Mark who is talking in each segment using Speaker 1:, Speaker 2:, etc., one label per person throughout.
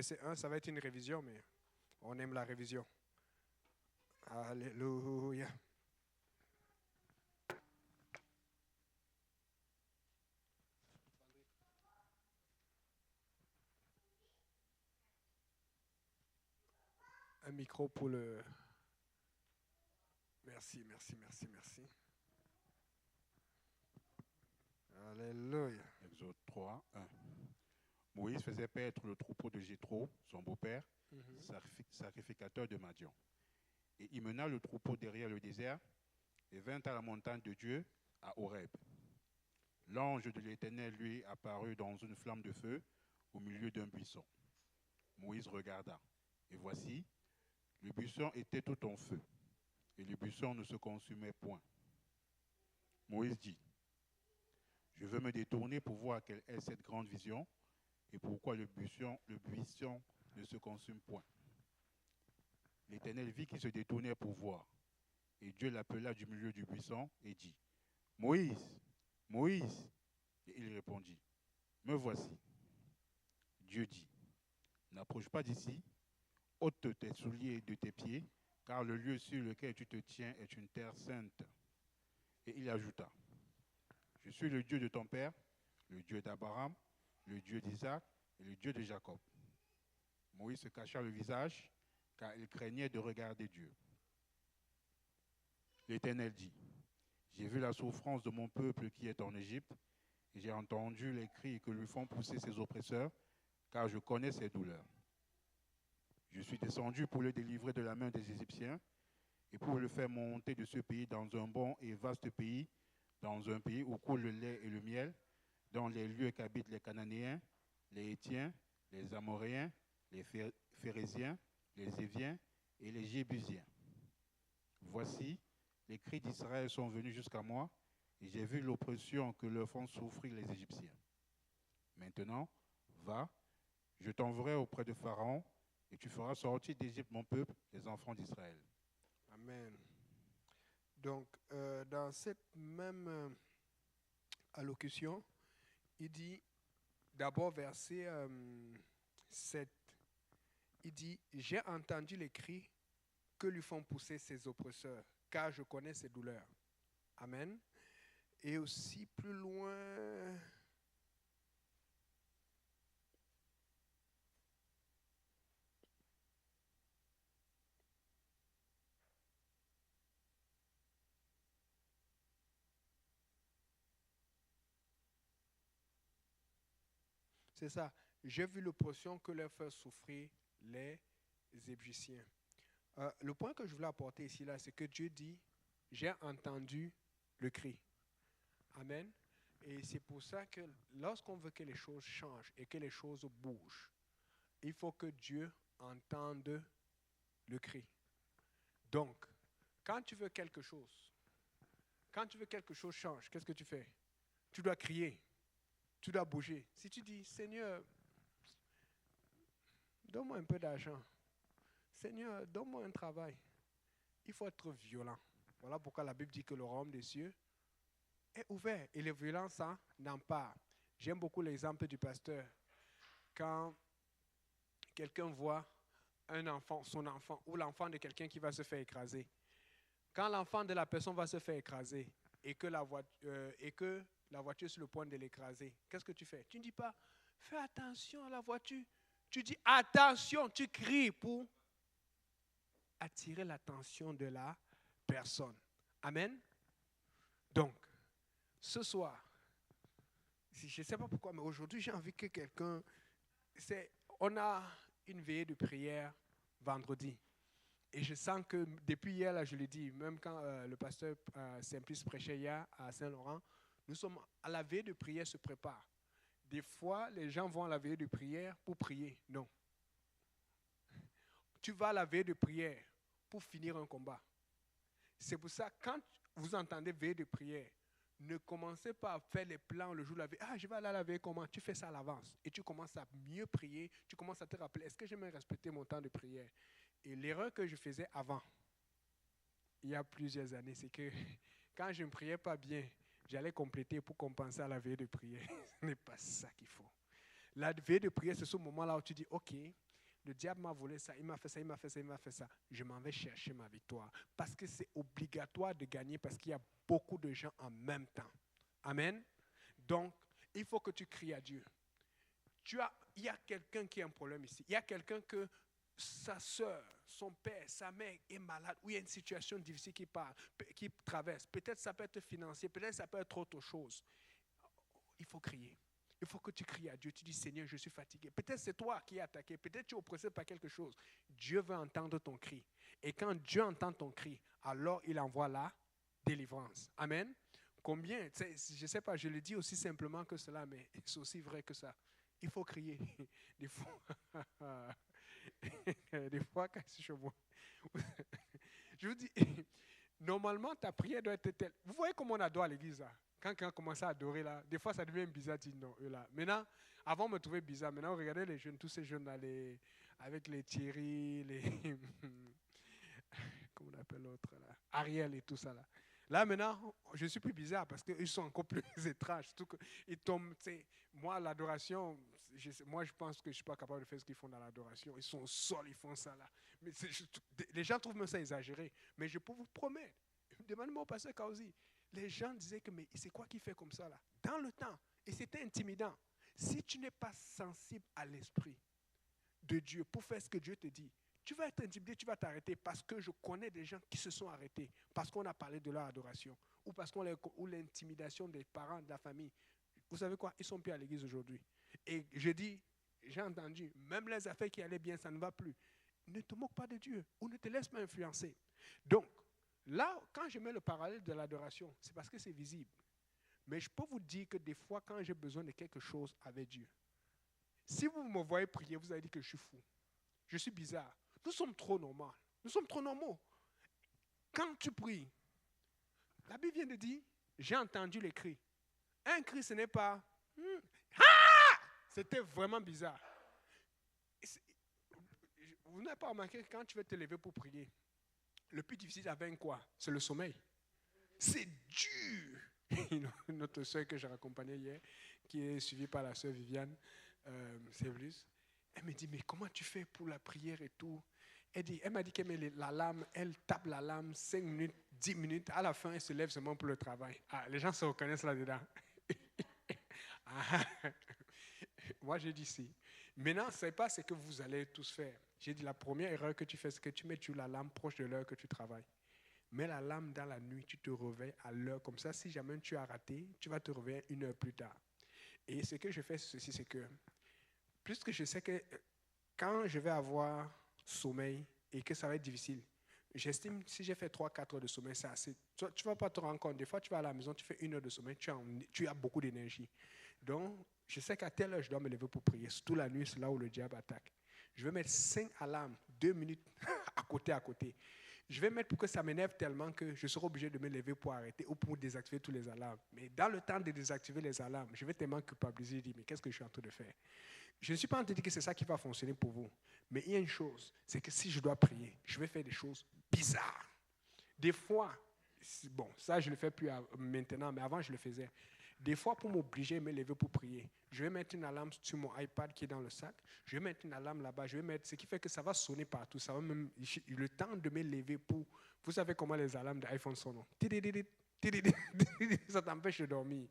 Speaker 1: C'est un, ça va être une révision, mais on aime la révision. Alléluia. Un micro pour le... Merci, merci, merci, merci. Alléluia.
Speaker 2: Exode 3, 1. Moïse faisait paître le troupeau de Jéthro, son beau-père,
Speaker 1: Mhm.
Speaker 2: sacrificateur de Madian. Et il mena le troupeau derrière le désert et vint à la montagne de Dieu, à Horeb. L'ange de l'Éternel lui apparut dans une flamme de feu au milieu d'un buisson. Moïse regarda, et voici, le buisson était tout en feu, et le buisson ne se consumait point. Moïse dit, je veux me détourner pour voir quelle est cette grande vision, et pourquoi le buisson ne se consume point. L'Éternel vit qu'il se détournait pour voir, et Dieu l'appela du milieu du buisson et dit, Moïse, Moïse. Et il répondit, me voici. Dieu dit, n'approche pas d'ici, ôte tes souliers de tes pieds, car le lieu sur lequel tu te tiens est une terre sainte. Et il ajouta, je suis le Dieu de ton père, le Dieu d'Abraham, le Dieu d'Isaac et le Dieu de Jacob. Moïse se cacha le visage, car il craignait de regarder Dieu. L'Éternel dit, j'ai vu la souffrance de mon peuple qui est en Égypte, et j'ai entendu les cris que lui font pousser ses oppresseurs, car je connais ses douleurs. Je suis descendu pour le délivrer de la main des Égyptiens, et pour le faire monter de ce pays dans un bon et vaste pays, dans un pays où coule le lait et le miel, dans les lieux qu'habitent les Cananéens, les Hétiens, les Amoréens, les Phérésiens, les Éviens et les Jébusiens. Voici, les cris d'Israël sont venus jusqu'à moi, et j'ai vu l'oppression que leur font souffrir les Égyptiens. Maintenant, va, je t'enverrai auprès de Pharaon, et tu feras sortir d'Égypte mon peuple, les enfants d'Israël.
Speaker 1: Amen. Donc, dans cette même allocution, il dit, d'abord verset 7, il dit, j'ai entendu les cris que lui font pousser ses oppresseurs, car je connais ses douleurs. Amen. Et aussi plus loin, c'est ça, j'ai vu l'oppression que leur fait souffrir les Égyptiens. Le point que je voulais apporter ici, là, c'est que Dieu dit, j'ai entendu le cri. Amen. Et c'est pour ça que lorsqu'on veut que les choses changent et que les choses bougent, il faut que Dieu entende le cri. Donc, quand tu veux quelque chose, quand tu veux que quelque chose change, qu'est-ce que tu fais? Tu dois crier, tu dois bouger. Si tu dis, Seigneur, donne-moi un peu d'argent. Seigneur, donne-moi un travail. Il faut être violent. Voilà pourquoi la Bible dit que le royaume des cieux est ouvert et les violences n'en parlent. J'aime beaucoup l'exemple du pasteur. Quand quelqu'un voit un enfant, son enfant, ou l'enfant de quelqu'un qui va se faire écraser, quand l'enfant de la personne va se faire écraser et que la voiture est sur le point de l'écraser, qu'est-ce que tu fais? Tu ne dis pas, fais attention à la voiture. Tu dis, attention, tu cries pour attirer l'attention de la personne. Amen. Donc, ce soir, je ne sais pas pourquoi, mais aujourd'hui, j'ai envie que quelqu'un... On a une veillée de prière vendredi. Et je sens que depuis hier, là, je l'ai dit, même quand le pasteur Simplice prêchait hier à Saint-Laurent, nous sommes à la veillée de prière, se prépare. Des fois, les gens vont à la veillée de prière pour prier. Non. Tu vas à la veillée de prière pour finir un combat. C'est pour ça, quand vous entendez veillée de prière, ne commencez pas à faire les plans le jour de la veille. Ah, je vais aller à la veille, comment? Tu fais ça à l'avance. Et tu commences à mieux prier. Tu commences à te rappeler, est-ce que j'ai même respecté mon temps de prière? Et l'erreur que je faisais avant, il y a plusieurs années, c'est que quand je ne priais pas bien, j'allais compléter pour compenser à la veille de prière. Ce n'est pas ça qu'il faut. La veille de prière, c'est ce moment-là où tu dis, OK, le diable m'a volé ça, il m'a fait ça, il m'a fait ça, il m'a fait ça. Je m'en vais chercher ma victoire. Parce que c'est obligatoire de gagner parce qu'il y a beaucoup de gens en même temps. Amen. Donc, il faut que tu cries à Dieu. Il y a quelqu'un qui a un problème ici. Il y a quelqu'un que sa soeur, son père, sa mère est malade ou il y a une situation difficile qui traverse. Peut-être ça peut être financier, peut-être ça peut être autre chose. Il faut crier. Il faut que tu cries à Dieu. Tu dis, Seigneur, je suis fatigué. Peut-être c'est toi qui es attaqué. Peut-être tu es oppressé par quelque chose. Dieu veut entendre ton cri. Et quand Dieu entend ton cri, alors il envoie la délivrance. Amen. Combien, je ne sais pas, je le dis aussi simplement que cela, mais c'est aussi vrai que ça. Il faut crier. Des fois, quand je vois. Je vous dis, normalement, ta prière doit être telle. Vous voyez comment on adore à l'église là? Quand quelqu'un commence à adorer là, des fois ça devient bizarre, dit non, eux là. Maintenant, avant on me trouvait bizarre, maintenant regardez les jeunes, tous ces jeunes là, avec les Thierry, les comment on appelle l'autre là, Ariel et tout ça là. Là maintenant, je suis plus bizarre parce qu'ils sont encore plus étranges. Surtout qu'ils tombent, tu sais, moi l'adoration, moi je pense que je ne suis pas capable de faire ce qu'ils font dans l'adoration. Ils sont au sol, ils font ça là. Mais les gens trouvent même ça exagéré. Mais je peux vous promettre, demandez-moi au pasteur Kauzi, les gens disaient que mais c'est quoi qui fait comme ça là? Dans le temps. Et c'était intimidant. Si tu n'es pas sensible à l'esprit de Dieu pour faire ce que Dieu te dit, tu vas être intimidé, tu vas t'arrêter parce que je connais des gens qui se sont arrêtés parce qu'on a parlé de leur adoration ou parce qu'on ou l'intimidation des parents, de la famille. Vous savez quoi? Ils sont plus à l'église aujourd'hui. Et je dis, j'ai entendu, même les affaires qui allaient bien, ça ne va plus. Ne te moque pas de Dieu ou ne te laisse pas influencer. Donc, là, quand je mets le parallèle de l'adoration, c'est parce que c'est visible. Mais je peux vous dire que des fois, quand j'ai besoin de quelque chose avec Dieu, si vous me voyez prier, vous allez dire que je suis fou. Je suis bizarre. Nous sommes trop normaux. Nous sommes trop normaux. Quand tu pries, la Bible vient de dire, j'ai entendu les cris. Un cri, ce n'est pas... Ah! C'était vraiment bizarre. Vous n'avez pas remarqué que quand tu veux te lever pour prier, le plus difficile avec quoi? C'est le sommeil. C'est dur. Notre soeur que j'ai accompagnée hier, qui est suivie par la soeur Viviane, Sévlus, elle me dit, mais comment tu fais pour la prière et tout? Elle m'a dit qu'elle met la lame, elle tape la lame 5 minutes, 10 minutes, à la fin, elle se lève seulement pour le travail. Ah, les gens se reconnaissent là-dedans. Moi, j'ai dit si. Maintenant, ce n'est pas ce que vous allez tous faire. J'ai dit, la première erreur que tu fais, c'est que tu mets la lame proche de l'heure que tu travailles. Mets la lame dans la nuit, tu te réveilles à l'heure. Comme ça, si jamais tu as raté, tu vas te réveiller 1 heure plus tard. Et ce que je fais, ceci, c'est que, puisque je sais que quand je vais avoir sommeil et que ça va être difficile, j'estime si j'ai fait 3-4 heures de sommeil, c'est assez. Tu ne vas pas te rendre compte. Des fois, tu vas à la maison, tu fais 1 heure de sommeil, tu as beaucoup d'énergie. Donc, je sais qu'à telle heure, je dois me lever pour prier. Surtout la nuit, c'est là où le diable attaque. Je vais mettre 5 alarmes, 2 minutes à côté. Je vais mettre pour que ça m'énerve tellement que je serai obligé de me lever pour arrêter ou pour désactiver tous les alarmes. Mais dans le temps de désactiver les alarmes, je vais tellement culpabiliser et dire, mais qu'est-ce que je suis en train de faire? Je ne suis pas en train de dire que c'est ça qui va fonctionner pour vous. Mais il y a une chose, c'est que si je dois prier, je vais faire des choses bizarres. Des fois, bon, ça je ne le fais plus maintenant, mais avant je le faisais. Des fois, pour m'obliger à me lever pour prier, je vais mettre une alarme sur mon iPad qui est dans le sac. Je vais mettre une alarme là-bas. Je vais mettre ce qui fait que ça va sonner partout. Ça va même le temps de me lever pour. Vous savez comment les alarmes d'iPhone sonnent? Ça t'empêche de dormir.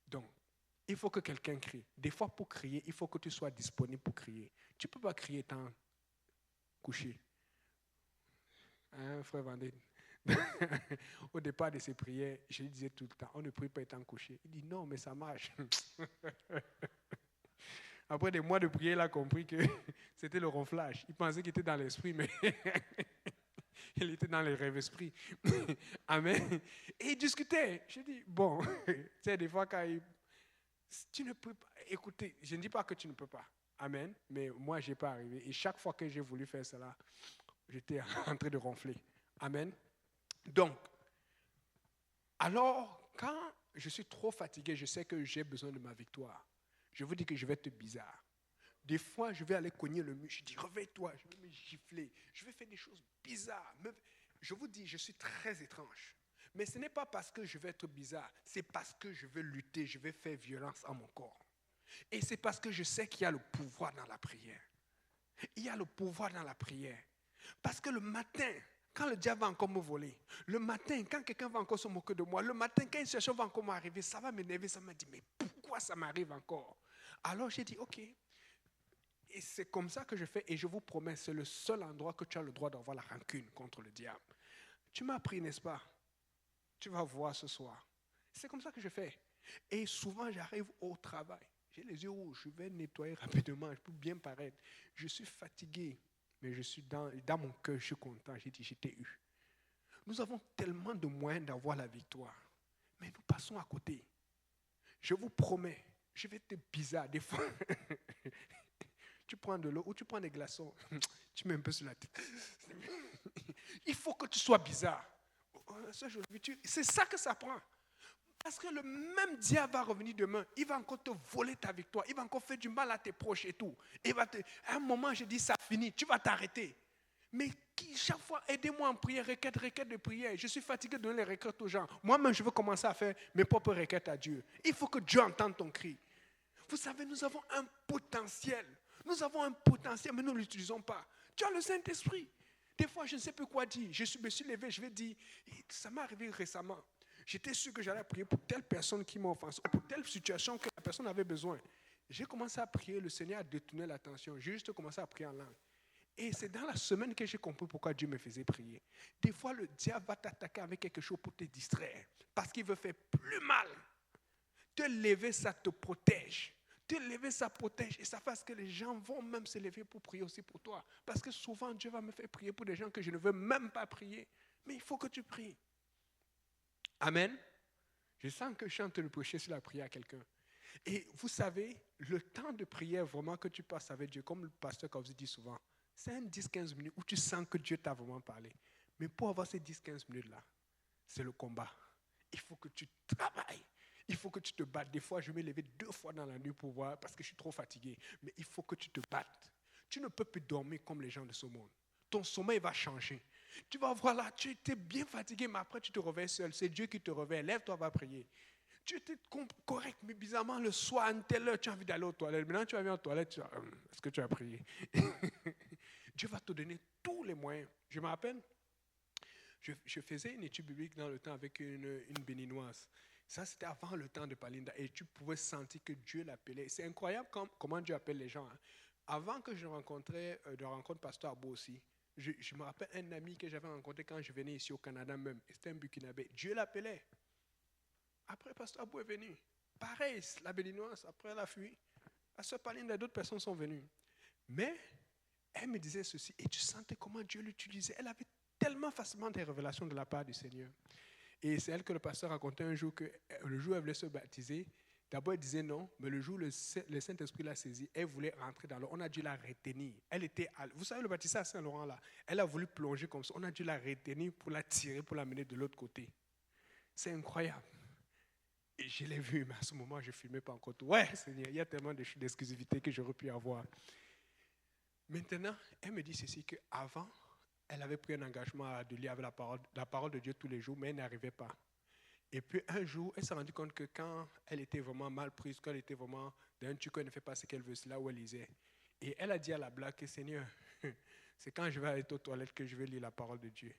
Speaker 1: Donc, il faut que quelqu'un crie. Des fois, pour crier, il faut que tu sois disponible pour crier. Tu ne peux pas crier tant couché. Hein, frère Vandé? Au départ de ses prières, je lui disais tout le temps, on ne prie pas étant couché. Il dit non, mais ça marche. Après des mois de prière, il a compris que c'était le ronflage. Il pensait qu'il était dans l'esprit, mais il était dans les rêves esprits. Amen. Et il discutait. Je dis, bon, tu sais, des fois, quand tu ne peux pas, écoutez, je ne dis pas que tu ne peux pas. Amen. Mais moi, je n'ai pas arrivé. Et chaque fois que j'ai voulu faire cela, j'étais en train de ronfler. Amen. Donc, alors, quand je suis trop fatigué, je sais que j'ai besoin de ma victoire. Je vous dis que je vais être bizarre. Des fois, je vais aller cogner le mur. Je dis, réveille-toi. Je vais me gifler. Je vais faire des choses bizarres. Je vous dis, je suis très étrange. Mais ce n'est pas parce que je vais être bizarre. C'est parce que je vais lutter. Je vais faire violence à mon corps. Et c'est parce que je sais qu'il y a le pouvoir dans la prière. Il y a le pouvoir dans la prière. Parce que le matin, quand le diable va encore me voler, le matin, quand quelqu'un va encore se moquer de moi, le matin, quand une situation va encore m'arriver, ça va m'énerver, ça m'a dit, mais pourquoi ça m'arrive encore? Alors j'ai dit, ok. Et c'est comme ça que je fais, et je vous promets, c'est le seul endroit que tu as le droit d'avoir la rancune contre le diable. Tu m'as pris, n'est-ce pas? Tu vas voir ce soir. C'est comme ça que je fais. Et souvent, j'arrive au travail. J'ai les yeux rouges, je vais nettoyer rapidement, je peux bien paraître. Je suis fatigué, mais je suis dans mon cœur, je suis content. J'ai dit, j'étais eu. Nous avons tellement de moyens d'avoir la victoire, mais nous passons à côté. Je vous promets, je vais être bizarre. Des fois, tu prends de l'eau ou tu prends des glaçons, tu mets un peu sur la tête. Il faut que tu sois bizarre. C'est ça que ça prend. Parce que le même diable va revenir demain. Il va encore te voler ta victoire. Il va encore faire du mal à tes proches et tout. À un moment, je dis, ça finit. Tu vas t'arrêter. Mais chaque fois, aidez-moi en prière, requête de prière. Je suis fatigué de donner les requêtes aux gens. Moi-même, je veux commencer à faire mes propres requêtes à Dieu. Il faut que Dieu entende ton cri. Vous savez, nous avons un potentiel. Nous avons un potentiel, mais nous ne l'utilisons pas. Tu as le Saint-Esprit. Des fois, je ne sais plus quoi dire. Je me suis levé, je vais dire, ça m'est arrivé récemment. J'étais sûr que j'allais prier pour telle personne qui m'a offensé, pour telle situation que la personne avait besoin. J'ai commencé à prier, le Seigneur a détourné l'attention. J'ai juste commencé à prier en langue. Et c'est dans la semaine que j'ai compris pourquoi Dieu me faisait prier. Des fois, le diable va t'attaquer avec quelque chose pour te distraire, parce qu'il veut faire plus mal. Te lever, ça te protège. Te lever, ça protège. Et ça fait que les gens vont même se lever pour prier aussi pour toi. Parce que souvent, Dieu va me faire prier pour des gens que je ne veux même pas prier. Mais il faut que tu pries. Amen. Je sens que je suis en train de prêcher sur la prière à quelqu'un. Et vous savez, le temps de prière vraiment que tu passes avec Dieu, comme le pasteur Kauzi dit souvent, c'est un 10-15 minutes où tu sens que Dieu t'a vraiment parlé. Mais pour avoir ces 10-15 minutes-là, c'est le combat. Il faut que tu travailles. Il faut que tu te battes. Des fois, je vais me lever 2 fois dans la nuit pour voir parce que je suis trop fatigué. Mais il faut que tu te battes. Tu ne peux plus dormir comme les gens de ce monde. Ton sommeil va changer. Tu vas voir là, tu étais bien fatigué, mais après tu te réveilles seul. C'est Dieu qui te réveille. Lève-toi, va prier. Tu étais correct, mais bizarrement, le soir, à une telle heure, tu as envie d'aller aux toilettes. Maintenant, tu vas venir aux toilettes, est-ce que tu as prié? Dieu va te donner tous les moyens. Je me rappelle, je faisais une étude biblique dans le temps avec une béninoise. Ça, c'était avant le temps de Palinda. Et tu pouvais sentir que Dieu l'appelait. C'est incroyable comment Dieu appelle les gens. Hein. Avant que je rencontre Pasteur Abou aussi, je me rappelle un ami que j'avais rencontré quand je venais ici au Canada même. C'était un Burkinabé. Dieu l'appelait. Après, Pasteur Abou est venu. Pareil, la béninoise, après elle a fui. À ce Palinda, d'autres personnes sont venues. Mais elle me disait ceci. Et tu sentais comment Dieu l'utilisait. Elle avait tellement facilement des révélations de la part du Seigneur. Et c'est elle que le pasteur racontait un jour que le jour où elle voulait se baptiser, d'abord elle disait non, mais le jour où le Saint-Esprit l'a saisie, elle voulait rentrer dans l'eau. On a dû la retenir. Elle était, vous savez, le baptême à Saint-Laurent là, elle a voulu plonger comme ça. On a dû la retenir pour la tirer, pour la mener de l'autre côté. C'est incroyable. Et je l'ai vu, mais à ce moment, je ne filmais pas encore tout. Ouais, Seigneur, il y a tellement d'exclusivité que j'aurais pu avoir. Maintenant, elle me dit ceci, qu'avant, elle avait pris un engagement de lire avec la parole de Dieu tous les jours, mais elle n'arrivait pas. Et puis un jour, elle s'est rendue compte que quand elle était vraiment mal prise, quand elle était vraiment d'un truc, elle ne fait pas ce qu'elle veut, c'est là où elle lisait. Et elle a dit à la blague que Seigneur, c'est quand je vais aller aux toilettes que je vais lire la parole de Dieu.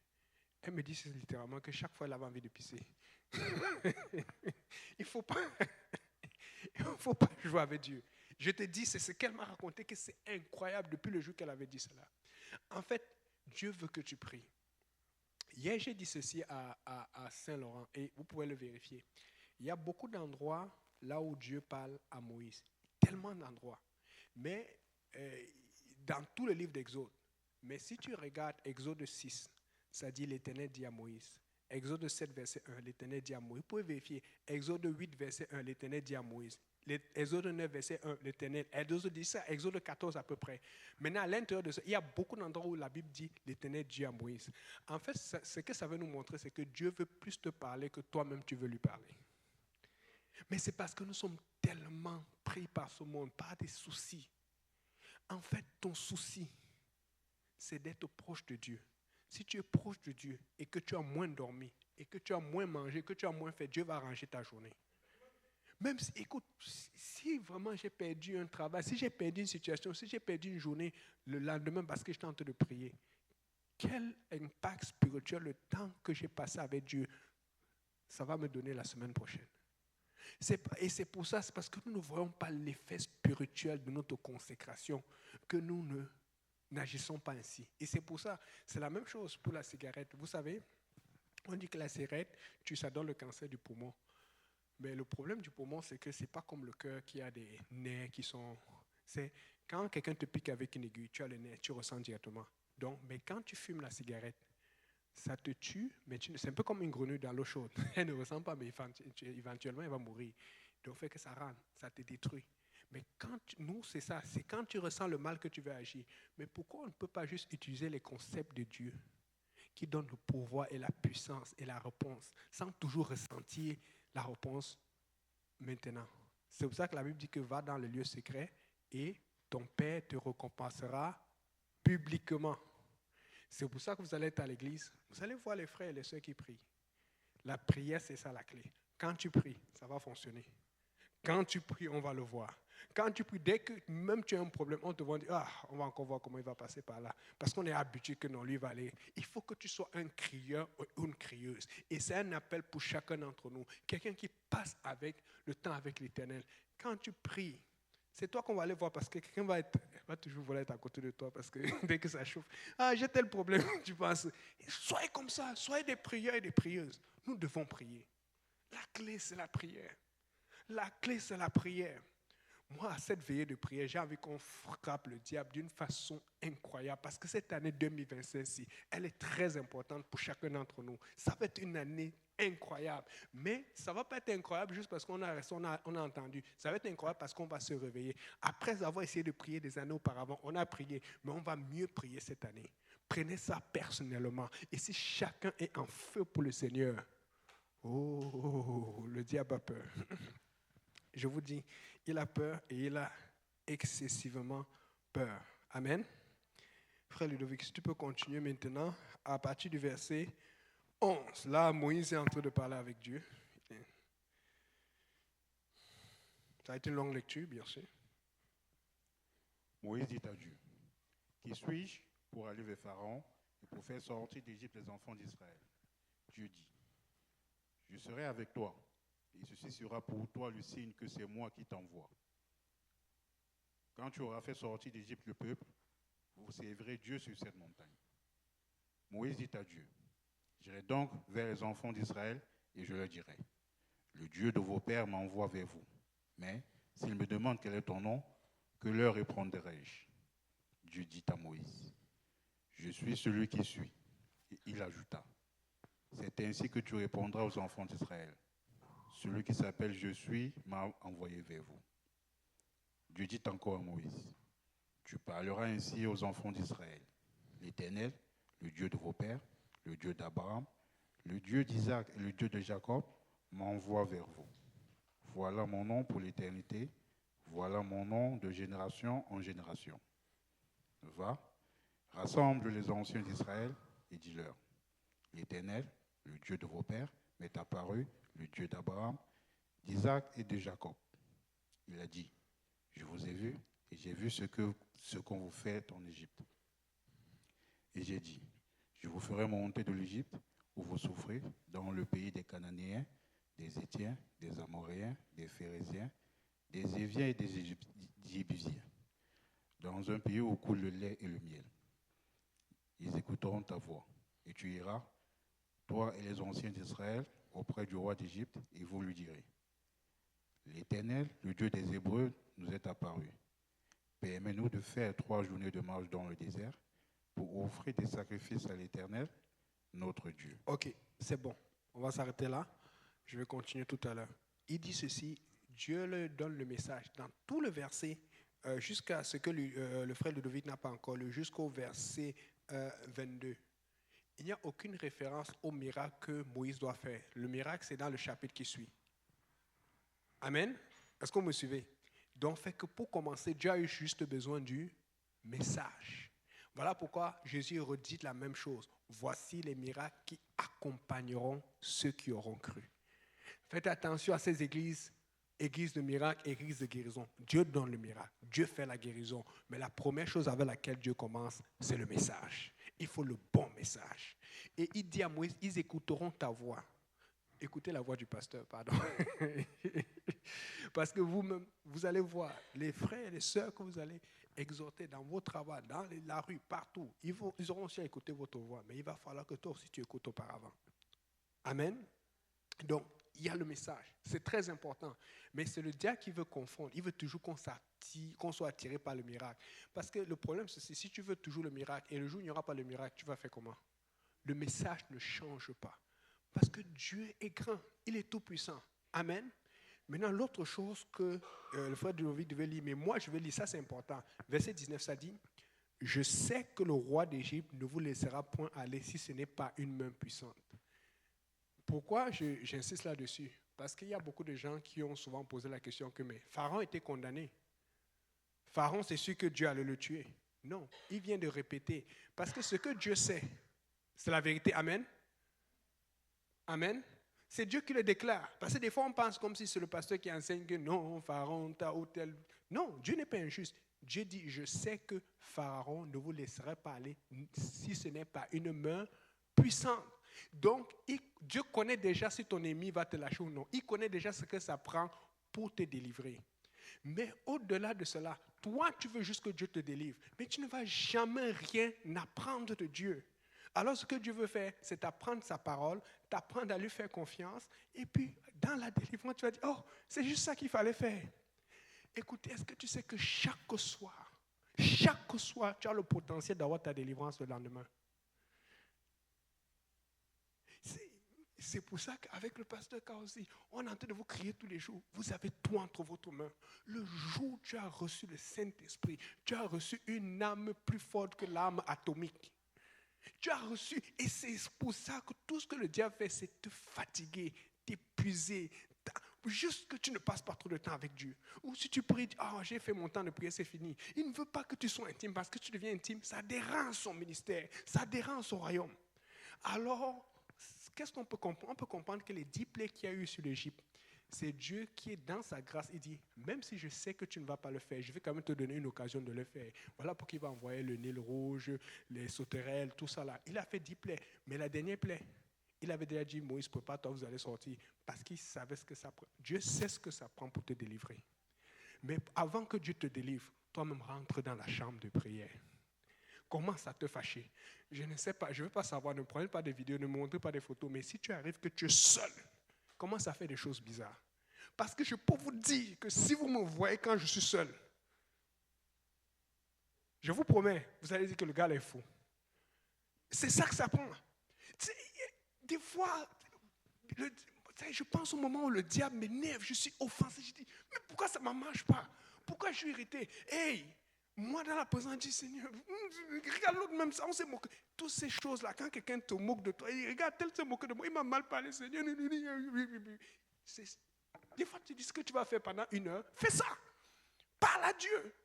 Speaker 1: Elle me dit littéralement que chaque fois elle avait envie de pisser. Il ne faut pas jouer avec Dieu. Je te dis, c'est ce qu'elle m'a raconté, que c'est incroyable depuis le jour qu'elle avait dit cela. En fait, Dieu veut que tu pries. Hier, j'ai dit ceci à Saint-Laurent et vous pouvez le vérifier. Il y a beaucoup d'endroits là où Dieu parle à Moïse. Tellement d'endroits. Mais dans tout le livre d'Exode. Mais si tu regardes Exode 6, ça dit l'Éternel dit à Moïse. Exode 7, verset 1, l'Éternel dit à Moïse. Vous pouvez vérifier. Exode 8, verset 1, l'Éternel dit à Moïse. Exode 9, verset 1, l'Éternel. Exode 10, Exode 14 à peu près. Maintenant, à l'intérieur de ça, il y a beaucoup d'endroits où la Bible dit l'Éternel dit à Moïse. En fait, ce que ça veut nous montrer, c'est que Dieu veut plus te parler que toi-même tu veux lui parler. Mais c'est parce que nous sommes tellement pris par ce monde, par des soucis. En fait, ton souci, c'est d'être proche de Dieu. Si tu es proche de Dieu et que tu as moins dormi, et que tu as moins mangé, que tu as moins fait, Dieu va arranger ta journée. Même si, écoute, si vraiment j'ai perdu un travail, si j'ai perdu une situation, si j'ai perdu une journée le lendemain parce que j'étais en train de prier, quel impact spirituel le temps que j'ai passé avec Dieu, ça va me donner la semaine prochaine. Et c'est pour ça, c'est parce que nous ne voyons pas l'effet spirituel de notre consécration que nous n'agissons pas ainsi. Et c'est pour ça, c'est la même chose pour la cigarette. Vous savez, on dit que la cigarette, ça donne le cancer du poumon. Mais le problème du poumon, c'est que ce n'est pas comme le cœur qui a des nerfs qui sont... C'est quand quelqu'un te pique avec une aiguille, tu as le nerf, tu ressens directement. Donc, mais quand tu fumes la cigarette, ça te tue, mais c'est un peu comme une grenouille dans l'eau chaude. Elle ne ressent pas, mais éventuellement, elle va mourir. Donc, fait que ça rend, ça te détruit. Mais nous, c'est ça, c'est quand tu ressens le mal que tu veux agir. Mais pourquoi on ne peut pas juste utiliser les concepts de Dieu qui donnent le pouvoir et la puissance et la réponse, sans toujours ressentir la réponse maintenant? C'est pour ça que la Bible dit que va dans le lieu secret et ton Père te récompensera publiquement. C'est pour ça que vous allez être à l'église, vous allez voir les frères et les sœurs qui prient. La prière, c'est ça la clé. Quand tu pries, ça va fonctionner. Quand tu pries, on va le voir. Quand tu pries, dès que même tu as un problème, on te va dire, on va encore voir comment il va passer par là. Parce qu'on est habitué que non, lui va aller. Il faut que tu sois un crieur ou une crieuse. Et c'est un appel pour chacun d'entre nous. Quelqu'un qui passe avec le temps avec l'Éternel. Quand tu pries, c'est toi qu'on va aller voir parce que quelqu'un va toujours vouloir être à côté de toi parce que dès que ça chauffe, j'ai tel problème, tu penses. Soyez comme ça, soyez des prieurs et des prieuses. Nous devons prier. La clé, c'est la prière. La clé, c'est la prière. Moi, à cette veillée de prière, j'ai envie qu'on frappe le diable d'une façon incroyable parce que cette année 2025, elle est très importante pour chacun d'entre nous. Ça va être une année incroyable. Mais ça ne va pas être incroyable juste parce qu'on a entendu. Ça va être incroyable parce qu'on va se réveiller. Après avoir essayé de prier des années auparavant, on a prié, mais on va mieux prier cette année. Prenez ça personnellement. Et si chacun est en feu pour le Seigneur, le diable a peur. Je vous dis, il a peur et il a excessivement peur. Amen. Frère Ludovic, si tu peux continuer maintenant à partir du verset 11. Là, Moïse est en train de parler avec Dieu. Ça a été une longue lecture, bien sûr.
Speaker 2: Moïse dit à Dieu, qui suis-je pour aller vers Pharaon et pour faire sortir d'Égypte les enfants d'Israël? Dieu dit, je serai avec toi, et ceci sera pour toi le signe que c'est moi qui t'envoie. Quand tu auras fait sortir d'Égypte le peuple, vous servirez Dieu sur cette montagne. Moïse dit à Dieu, j'irai donc vers les enfants d'Israël et je leur dirai, le Dieu de vos pères m'envoie vers vous. Mais s'ils me demandent quel est ton nom, que leur répondrai-je? Dieu dit à Moïse, je suis celui qui suis. Et il ajouta, c'est ainsi que tu répondras aux enfants d'Israël. Celui qui s'appelle Je suis m'a envoyé vers vous. Dieu dit encore à Moïse, tu parleras ainsi aux enfants d'Israël. L'Éternel, le Dieu de vos pères, le Dieu d'Abraham, le Dieu d'Isaac et le Dieu de Jacob, m'envoie vers vous. Voilà mon nom pour l'éternité, voilà mon nom de génération en génération. Va, rassemble les anciens d'Israël et dis-leur, l'Éternel, le Dieu de vos pères, m'est apparu, le Dieu d'Abraham, d'Isaac et de Jacob. Il a dit, je vous ai vu et j'ai vu ce qu'on vous fait en Égypte. Et j'ai dit, je vous ferai monter de l'Égypte où vous souffrez, dans le pays des Cananéens, des Hétiens, des Amoréens, des Phérésiens, des Éviens et des Jébusiens, dans un pays où coule le lait et le miel. Ils écouteront ta voix, et tu iras, toi et les anciens d'Israël, auprès du roi d'Égypte, et vous lui direz, l'Éternel, le Dieu des Hébreux, nous est apparu. Permets-nous de faire 3 journées de marche dans le désert pour offrir des sacrifices à l'Éternel, notre Dieu.
Speaker 1: Ok, c'est bon. On va s'arrêter là. Je vais continuer tout à l'heure. Il dit ceci, Dieu leur donne le message dans tout le verset, jusqu'à ce que le frère Ludovic n'a pas encore lu, jusqu'au verset 22. Il n'y a aucune référence au miracle que Moïse doit faire. Le miracle, c'est dans le chapitre qui suit. Amen. Est-ce que vous me suivez? Donc, fait que pour commencer, Dieu a eu juste besoin du message. Voilà pourquoi Jésus redit la même chose. Voici les miracles qui accompagneront ceux qui auront cru. Faites attention à ces églises Église de miracle, église de guérison. Dieu donne le miracle, Dieu fait la guérison. Mais la première chose avec laquelle Dieu commence, c'est le message. Il faut le bon message. Et il dit à Moïse, ils écouteront ta voix. Écoutez la voix du pasteur, pardon. Parce que vous-même, vous allez voir, les frères et les sœurs que vous allez exhorter dans vos travaux, dans la rue, partout, ils auront aussi à écouter votre voix. Mais il va falloir que toi aussi tu écoutes auparavant. Amen. Donc, il y a le message. C'est très important. Mais c'est le diable qui veut confondre. Il veut toujours qu'on soit attiré par le miracle. Parce que le problème, c'est si tu veux toujours le miracle et le jour où il n'y aura pas le miracle, tu vas faire comment? Le message ne change pas. Parce que Dieu est grand. Il est tout puissant. Amen. Maintenant, l'autre chose que le frère de David devait lire, mais moi je vais lire, ça c'est important. Verset 19, ça dit, « Je sais que le roi d'Égypte ne vous laissera point aller si ce n'est pas une main puissante. » Pourquoi j'insiste là-dessus? Parce qu'il y a beaucoup de gens qui ont souvent posé la question que mais Pharaon était condamné. Pharaon, c'est sûr que Dieu allait le tuer. Non, il vient de répéter. Parce que ce que Dieu sait, c'est la vérité. Amen. Amen. C'est Dieu qui le déclare. Parce que des fois, on pense comme si c'est le pasteur qui enseigne que non, Pharaon, ou tel. Non, Dieu n'est pas injuste. Dieu dit, je sais que Pharaon ne vous laisserait pas aller si ce n'est pas une main puissante. Donc, Dieu connaît déjà si ton ennemi va te lâcher ou non. Il connaît déjà ce que ça prend pour te délivrer. Mais au-delà de cela, toi, tu veux juste que Dieu te délivre. Mais tu ne vas jamais rien apprendre de Dieu. Alors, ce que Dieu veut faire, c'est t'apprendre sa parole, t'apprendre à lui faire confiance. Et puis, dans la délivrance, tu vas dire, oh, c'est juste ça qu'il fallait faire. Écoutez, est-ce que tu sais que chaque soir, tu as le potentiel d'avoir ta délivrance le lendemain? C'est pour ça qu'avec le pasteur K aussi, on est en train de vous crier tous les jours. Vous avez tout entre votre main. Le jour où tu as reçu le Saint-Esprit, tu as reçu une âme plus forte que l'âme atomique. Tu as reçu, et c'est pour ça que tout ce que le diable fait, c'est te fatiguer, t'épuiser, juste que tu ne passes pas trop de temps avec Dieu. Ou si tu pries, j'ai fait mon temps de prière, c'est fini. Il ne veut pas que tu sois intime, parce que tu deviens intime, ça dérange son ministère, ça dérange son royaume. Alors, qu'est-ce qu'on peut comprendre? On peut comprendre que les 10 plaies qu'il y a eu sur l'Égypte, c'est Dieu qui est dans sa grâce. Il dit, même si je sais que tu ne vas pas le faire, je vais quand même te donner une occasion de le faire. Voilà pourquoi il va envoyer le Nil rouge, les sauterelles, tout ça là. Il a fait 10 plaies. Mais la dernière plaie, il avait déjà dit, Moïse, prépare-toi, vous allez sortir. Parce qu'il savait ce que ça prend. Dieu sait ce que ça prend pour te délivrer. Mais avant que Dieu te délivre, toi-même rentre dans la chambre de prière. Commence à te fâcher. Je ne sais pas, je ne veux pas savoir, ne prenez pas des vidéos, ne montrez pas des photos, mais si tu arrives que tu es seul, commence à faire des choses bizarres. Parce que je peux vous dire que si vous me voyez quand je suis seul, je vous promets, vous allez dire que le gars est fou. C'est ça que ça prend. Des fois, je pense au moment où le diable m'énerve, je suis offensé, je dis, mais pourquoi ça ne marche pas? Pourquoi je suis irrité? Hey! Moi, dans la présence du Seigneur, regarde l'autre même, ça, on s'est moqué. Toutes ces choses-là, quand quelqu'un te moque de toi, il regarde, tel se moque de moi, il m'a mal parlé, Seigneur. Des fois, tu dis ce que tu vas faire pendant 1 heure, fais ça. Parle à Dieu.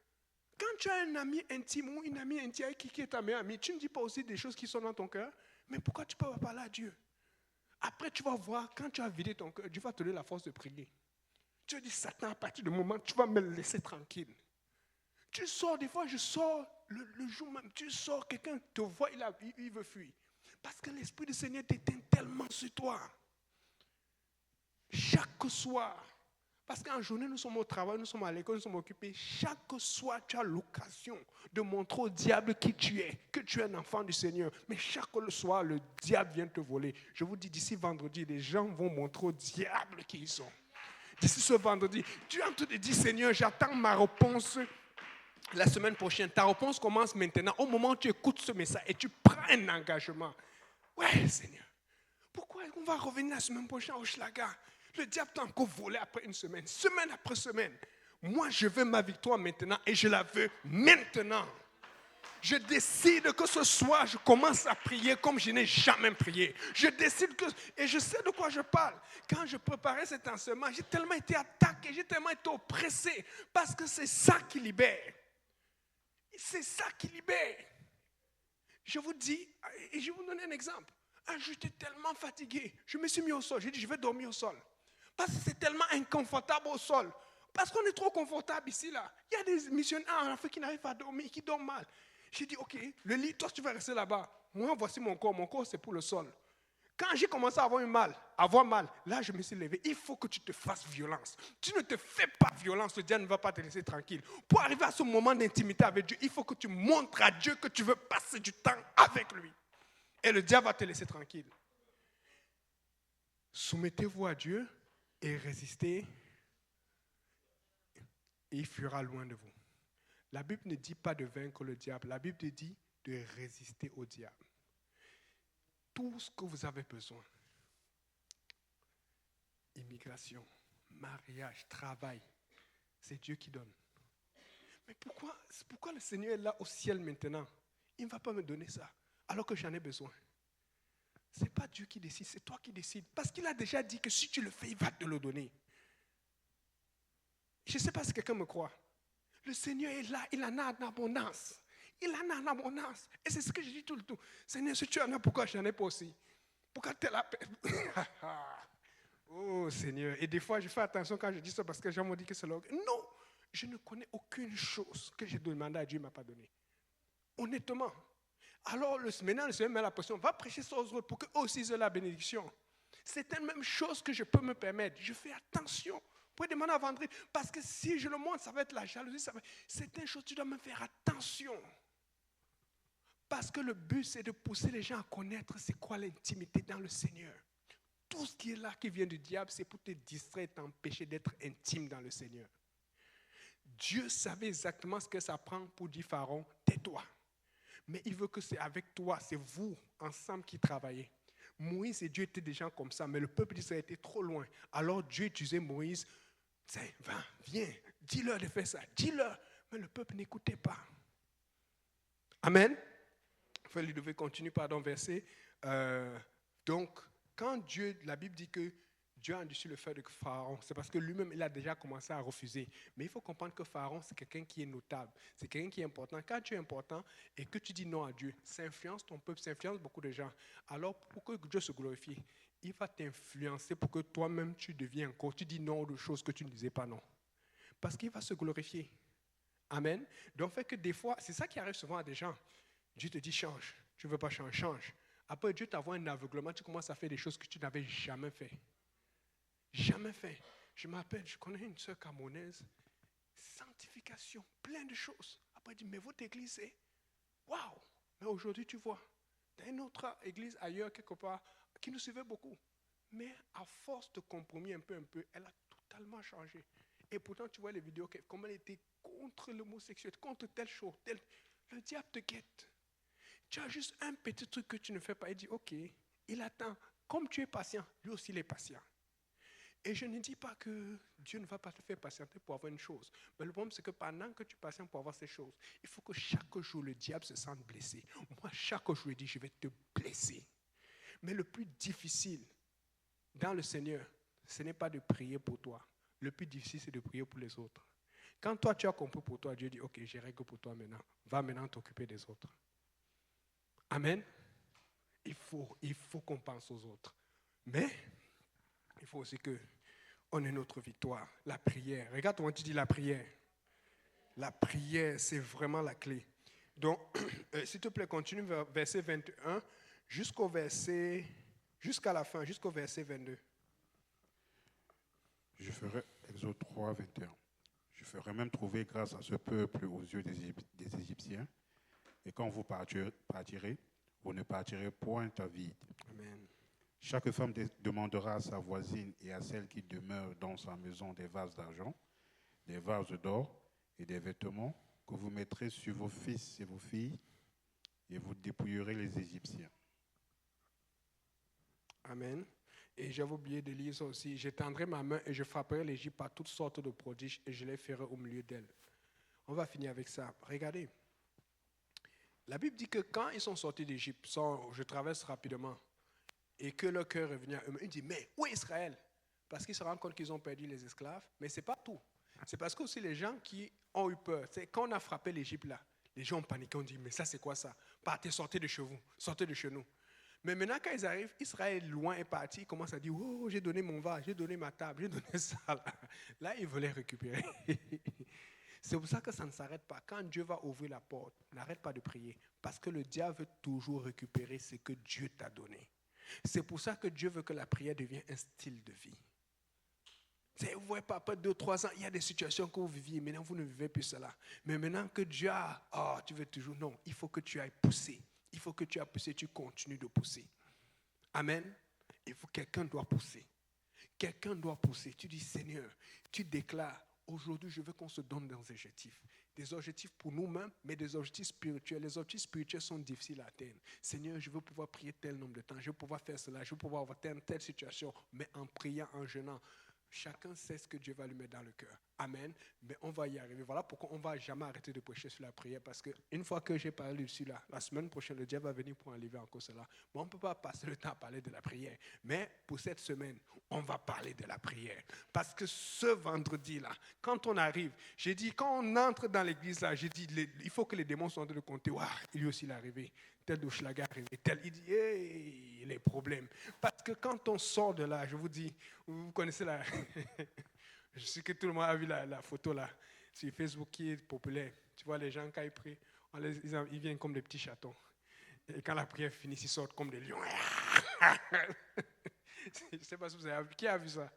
Speaker 1: Quand tu as un ami intime ou une amie intime qui est ta meilleure amie, tu ne dis pas aussi des choses qui sont dans ton cœur, mais pourquoi tu ne peux pas parler à Dieu? Après, tu vas voir, quand tu as vidé ton cœur, Dieu va te donner la force de prier. Tu vas dire, Satan, à partir du moment où tu vas me laisser tranquille. Tu sors, des fois je sors, le jour même, tu sors, quelqu'un te voit, il veut fuir. Parce que l'Esprit du Seigneur t'éteint tellement sur toi. Chaque soir, parce qu'en journée, nous sommes au travail, nous sommes à l'école, nous sommes occupés. Chaque soir, tu as l'occasion de montrer au diable qui tu es, que tu es un enfant du Seigneur. Mais chaque soir, le diable vient te voler. Je vous dis, d'ici vendredi, les gens vont montrer au diable qui ils sont. D'ici ce vendredi, tu es en train de dire, Seigneur, j'attends ma réponse. La semaine prochaine, ta réponse commence maintenant. Au moment où tu écoutes ce message et tu prends un engagement. Ouais, Seigneur. Pourquoi on va revenir la semaine prochaine au Schlaga? Le diable t'a encore volé après une semaine, semaine après semaine. Moi, je veux ma victoire maintenant et je la veux maintenant. Je décide que ce soir, je commence à prier comme je n'ai jamais prié. Je décide que, et je sais de quoi je parle. Quand je préparais cet enseignement, j'ai tellement été attaqué, j'ai tellement été oppressé, parce que c'est ça qui libère. C'est ça qui libère. Je vous dis, et je vais vous donner un exemple. J'étais tellement fatigué, je me suis mis au sol. J'ai dit, je vais dormir au sol. Parce que c'est tellement inconfortable au sol. Parce qu'on est trop confortable ici, là. Il y a des missionnaires en Afrique qui n'arrivent pas à dormir, qui dorment mal. J'ai dit, ok, le lit, toi, tu vas rester là-bas. Moi, voici mon corps. Mon corps, c'est pour le sol. Quand j'ai commencé à avoir mal, là, je me suis levé. Il faut que tu te fasses violence. Tu ne te fais pas violence, le diable ne va pas te laisser tranquille. Pour arriver à ce moment d'intimité avec Dieu, il faut que tu montres à Dieu que tu veux passer du temps avec lui. Et le diable va te laisser tranquille. Soumettez-vous à Dieu et résistez. Et il fuira loin de vous. La Bible ne dit pas de vaincre le diable. La Bible dit de résister au diable. Tout ce que vous avez besoin, immigration, mariage, travail, c'est Dieu qui donne. Mais pourquoi le Seigneur est là au ciel maintenant? Il ne va pas me donner ça, alors que j'en ai besoin. Ce n'est pas Dieu qui décide, c'est toi qui décides. Parce qu'il a déjà dit que si tu le fais, il va te le donner. Je ne sais pas si quelqu'un me croit. Le Seigneur est là, il en a en abondance. Il en a en abondance. Et c'est ce que je dis tout le temps. Seigneur, si tu en as, pourquoi je n'en ai pas aussi? Pourquoi tu es là? Oh Seigneur. Et des fois, je fais attention quand je dis ça parce que les gens m'ont dit que c'est l'orgueil. Non, je ne connais aucune chose que j'ai demandé à Dieu, il ne m'a pas donné. Honnêtement. Alors maintenant, le Seigneur met la pression. Va prêcher ça aux autres pour qu'eux aussi aient la bénédiction. C'est la même chose que je peux me permettre. Je fais attention. Vous pouvez demander à Vendredi. Parce que si je le montre, ça va être la jalousie. C'est une chose, tu dois me faire attention. Parce que le but, c'est de pousser les gens à connaître c'est quoi l'intimité dans le Seigneur. Tout ce qui est là, qui vient du diable, c'est pour te distraire et t'empêcher d'être intime dans le Seigneur. Dieu savait exactement ce que ça prend pour dire Pharaon, tais-toi. Mais il veut que c'est avec toi, c'est vous, ensemble, qui travaillez. Moïse et Dieu étaient des gens comme ça, mais le peuple d'Israël était trop loin. Alors Dieu utilisait Moïse, va, viens, dis-leur de faire ça, dis-leur. Mais le peuple n'écoutait pas. Amen. Enfin, il devait continuer, verset. Donc, quand Dieu, la Bible dit que Dieu a endurci le fait de Pharaon, c'est parce que lui-même, il a déjà commencé à refuser. Mais il faut comprendre que Pharaon, c'est quelqu'un qui est notable. C'est quelqu'un qui est important. Quand tu es important et que tu dis non à Dieu, ça influence ton peuple, ça influence beaucoup de gens. Alors, pour que Dieu se glorifie, il va t'influencer pour que toi-même, tu deviens encore, tu dis non aux choses que tu ne disais pas non. Parce qu'il va se glorifier. Amen. Donc, fait que des fois, c'est ça qui arrive souvent à des gens. Dieu te dit change. Tu ne veux pas changer, change. Après, Dieu t'envoie un aveuglement, tu commences à faire des choses que tu n'avais jamais fait. Jamais fait. Je m'appelle, je connais une sœur camerounaise, sanctification, plein de choses. Après, elle dit, mais votre église, c'est waouh. Mais aujourd'hui, tu vois, il y a une autre église ailleurs, quelque part, qui nous suivait beaucoup. Mais à force de compromis un peu, elle a totalement changé. Et pourtant, tu vois les vidéos, comme elle était contre l'homosexualité, contre telle chose, le diable te guette. Tu as juste un petit truc que tu ne fais pas. Il dit, ok, il attend. Comme tu es patient, lui aussi il est patient. Et je ne dis pas que Dieu ne va pas te faire patienter pour avoir une chose. Mais le problème, c'est que pendant que tu patientes pour avoir ces choses, il faut que chaque jour, le diable se sente blessé. Moi, chaque jour, je lui dis, je vais te blesser. Mais le plus difficile dans le Seigneur, ce n'est pas de prier pour toi. Le plus difficile, c'est de prier pour les autres. Quand toi, tu as compris pour toi, Dieu dit, ok, j'ai règle pour toi maintenant. Va maintenant t'occuper des autres. Amen. Il faut qu'on pense aux autres. Mais il faut aussi qu'on ait notre victoire. La prière. Regarde comment tu dis la prière. La prière, c'est vraiment la clé. Donc, s'il te plaît, continue verset 21 jusqu'à la fin, jusqu'au verset 22.
Speaker 2: Je ferai, Exode 3, 21. Je ferai même trouver grâce à ce peuple aux yeux des Égyptiens. Et quand vous partirez, vous ne partirez point à vide.
Speaker 1: Amen.
Speaker 2: Chaque femme demandera à sa voisine et à celle qui demeure dans sa maison des vases d'argent, des vases d'or et des vêtements que vous mettrez sur vos fils et vos filles, et vous dépouillerez les Égyptiens.
Speaker 1: Amen. Et j'avais oublié de lire ça aussi. J'étendrai ma main et je frapperai l'Égypte par toutes sortes de prodiges et je les ferai au milieu d'elle. On va finir avec ça. Regardez. La Bible dit que quand ils sont sortis d'Égypte, je traverse rapidement, et que leur cœur revenait à eux, ils disent, mais où est Israël? Parce qu'ils se rendent compte qu'ils ont perdu les esclaves. Mais ce n'est pas tout. C'est parce que aussi les gens qui ont eu peur, c'est quand on a frappé l'Égypte là, les gens ont paniqué, on dit, mais ça c'est quoi ça? Partez, sortez de chez vous, sortez de chez nous. Mais maintenant, quand ils arrivent, Israël loin est parti, ils commencent à dire, oh, j'ai donné mon vase, j'ai donné ma table, j'ai donné ça. Là, ils veulent les récupérer. C'est pour ça que ça ne s'arrête pas. Quand Dieu va ouvrir la porte, n'arrête pas de prier. Parce que le diable veut toujours récupérer ce que Dieu t'a donné. C'est pour ça que Dieu veut que la prière devienne un style de vie. Vous voyez, pas après 2-3 ans, il y a des situations que vous viviez, maintenant vous ne vivez plus cela. Mais maintenant que Dieu a, tu veux toujours, non, il faut que tu ailles pousser. Il faut que tu ailles pousser, tu continues de pousser. Amen. Quelqu'un doit pousser. Quelqu'un doit pousser. Tu dis, Seigneur, tu déclares, aujourd'hui je veux qu'on se donne des objectifs. Des objectifs pour nous-mêmes, mais des objectifs spirituels. Les objectifs spirituels sont difficiles à atteindre. Seigneur, je veux pouvoir prier tel nombre de temps, je veux pouvoir faire cela, je veux pouvoir avoir telle situation, mais en priant, en jeûnant. Chacun sait ce que Dieu va lui mettre dans le cœur. Amen. Mais on va y arriver. Voilà pourquoi on ne va jamais arrêter de prêcher sur la prière. Parce qu'une fois que j'ai parlé dessus, là, la semaine prochaine, le diable va venir pour enlever encore cela. Mais on ne peut pas passer le temps à parler de la prière. Mais pour cette semaine, on va parler de la prière. Parce que ce vendredi-là, quand on arrive, j'ai dit, quand on entre dans l'église, là, j'ai dit, il faut que les démons soient en train de compter. Waouh, lui aussi, il est arrivé. Tel Douchlaga est arrivé. Tel, il dit, hey, les problèmes. Parce que quand on sort de là, je vous dis, vous connaissez la... Je sais que tout le monde a vu la photo là, sur Facebook qui est populaire. Tu vois, les gens, quand ils prient, ils viennent comme des petits chatons. Et quand la prière finit, ils sortent comme des lions. Je ne sais pas si vous avez vu. Qui a vu ça?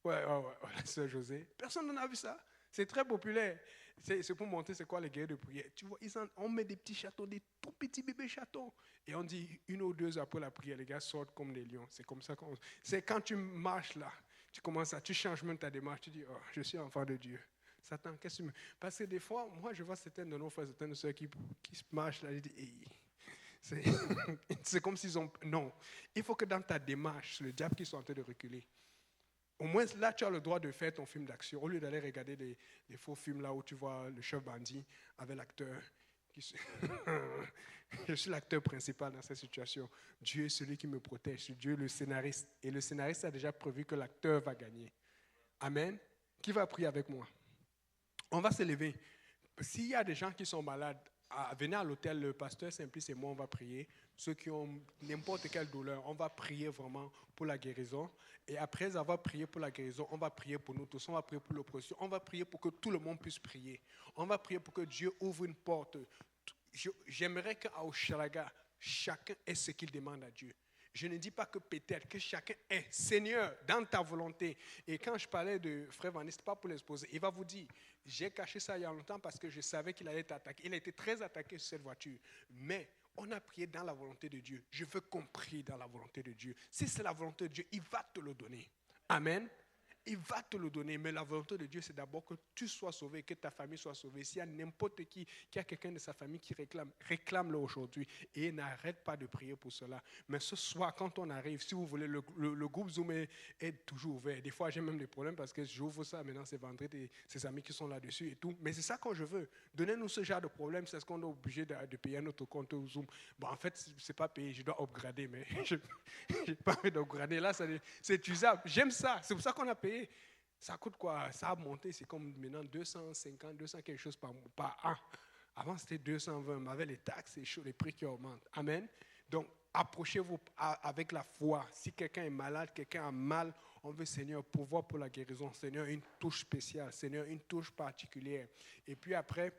Speaker 1: Ouais, la sœur José. Personne n'en a vu ça. C'est très populaire. C'est pour montrer c'est quoi les guerres de prière. Tu vois, on met des petits chatons, des tout petits bébés chatons. Et on dit 1 ou 2 heures après la prière, les gars sortent comme des lions. C'est comme ça c'est quand tu marches là, tu changes même ta démarche. Tu dis, oh, je suis enfant de Dieu. Satan, qu'est-ce que tu me... Parce que des fois, moi, je vois certaines de nos frères, certaines de ceux qui marchent là, je dis, hey. C'est comme s'ils ont... Non. Il faut que dans ta démarche, le diable qui soit en train de reculer. Au moins, là, tu as le droit de faire ton film d'action. Au lieu d'aller regarder des faux films là où tu vois le chef bandit avec l'acteur. Je suis l'acteur principal dans cette situation. Dieu est celui qui me protège. Dieu est le scénariste. Et le scénariste a déjà prévu que l'acteur va gagner. Amen. Qui va prier avec moi? On va se lever. S'il y a des gens qui sont malades, venez à l'hôtel, le pasteur Simplice et moi, on va prier. Ceux qui ont n'importe quelle douleur, on va prier vraiment pour la guérison. Et après avoir prié pour la guérison, on va prier pour nous tous, on va prier pour l'oppression, on va prier pour que tout le monde puisse prier. On va prier pour que Dieu ouvre une porte. J'aimerais qu'à Oshalaga, chacun ait ce qu'il demande à Dieu. Je ne dis pas que peut-être, que chacun est Seigneur dans ta volonté. Et quand je parlais de Frère Vanis, ce n'est pas pour l'exposer, il va vous dire, j'ai caché ça il y a longtemps parce que je savais qu'il allait être attaqué. Il a été très attaqué sur cette voiture. Mais on a prié dans la volonté de Dieu. Je veux qu'on prie dans la volonté de Dieu. Si c'est la volonté de Dieu, il va te le donner. Amen. Il va te le donner, mais la volonté de Dieu, c'est d'abord que tu sois sauvé, que ta famille soit sauvée. S'il y a n'importe qui a quelqu'un de sa famille qui réclame-le aujourd'hui. Et n'arrête pas de prier pour cela. Mais ce soir, quand on arrive, si vous voulez, le groupe Zoom est toujours ouvert. Des fois, j'ai même des problèmes parce que j'ouvre ça, maintenant c'est vendredi, et ses amis qui sont là-dessus et tout. Mais c'est ça que je veux. Donnez-nous ce genre de problème, c'est ce qu'on est obligé de payer notre compte au Zoom. Bon, en fait, c'est pas payé, je dois upgrader, mais je n'ai pas envie d'upgrader. Là, c'est usable. J'aime ça, c'est pour ça qu'on a payé. Ça coûte quoi? Ça a monté, c'est comme maintenant 250, 200 quelque chose par an. Avant, c'était 220, mais avec les taxes, c'est chaud, les prix qui augmentent. Amen. Donc, approchez-vous avec la foi. Si quelqu'un est malade, quelqu'un a mal, on veut, Seigneur, pouvoir pour la guérison. Seigneur, une touche spéciale. Seigneur, une touche particulière. Et puis après,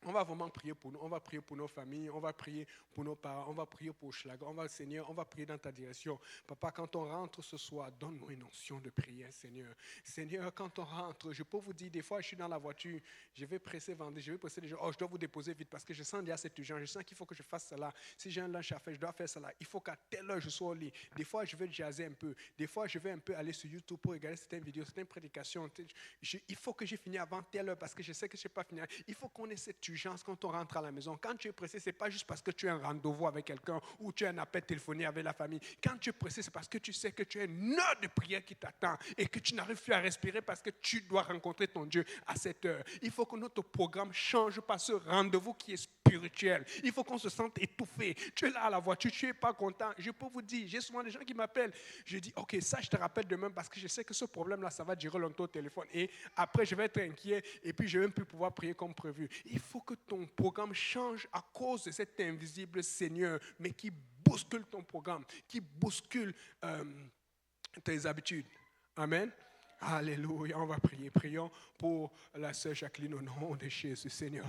Speaker 1: on va vraiment prier pour nous, on va prier pour nos familles, on va prier pour nos parents, on va prier pour Schlager, Seigneur, on va prier dans ta direction. Papa, quand on rentre ce soir, donne-nous une onction de prière, Seigneur. Seigneur, quand on rentre, je peux vous dire, des fois, je suis dans la voiture, je vais presser vendredi, je vais presser les gens, je dois vous déposer vite parce que je sens qu'il y a cette urgence, je sens qu'il faut que je fasse cela. Si j'ai un lunch à faire, je dois faire cela. Il faut qu'à telle heure, je sois au lit. Des fois, je vais jaser un peu. Des fois, je vais un peu aller sur YouTube pour regarder certaines vidéos, certaines prédications. Il faut que j'ai fini avant telle heure parce que je sais que je n'ai pas fini. Il faut qu'on ait cette urgence quand on rentre à la maison. Quand tu es pressé, ce n'est pas juste parce que tu as un rendez-vous avec quelqu'un ou tu as un appel téléphonique avec la famille. Quand tu es pressé, c'est parce que tu sais que tu as une heure de prière qui t'attend et que tu n'arrives plus à respirer parce que tu dois rencontrer ton Dieu à cette heure. Il faut que notre programme change par ce rendez-vous qui est spirituel. Il faut qu'on se sente étouffé. Tu es là à la voiture, tu n'es pas content. Je peux vous dire, j'ai souvent des gens qui m'appellent. Je dis, ok, ça je te rappelle demain parce que je sais que ce problème-là, ça va durer longtemps au téléphone. Et après, je vais être inquiet et puis je ne vais même plus pouvoir prier comme prévu. Il faut que ton programme change à cause de cet invisible Seigneur, mais qui bouscule ton programme, qui bouscule tes habitudes. Amen. Alléluia. On va prier. Prions pour la sœur Jacqueline au nom de Jésus. Seigneur,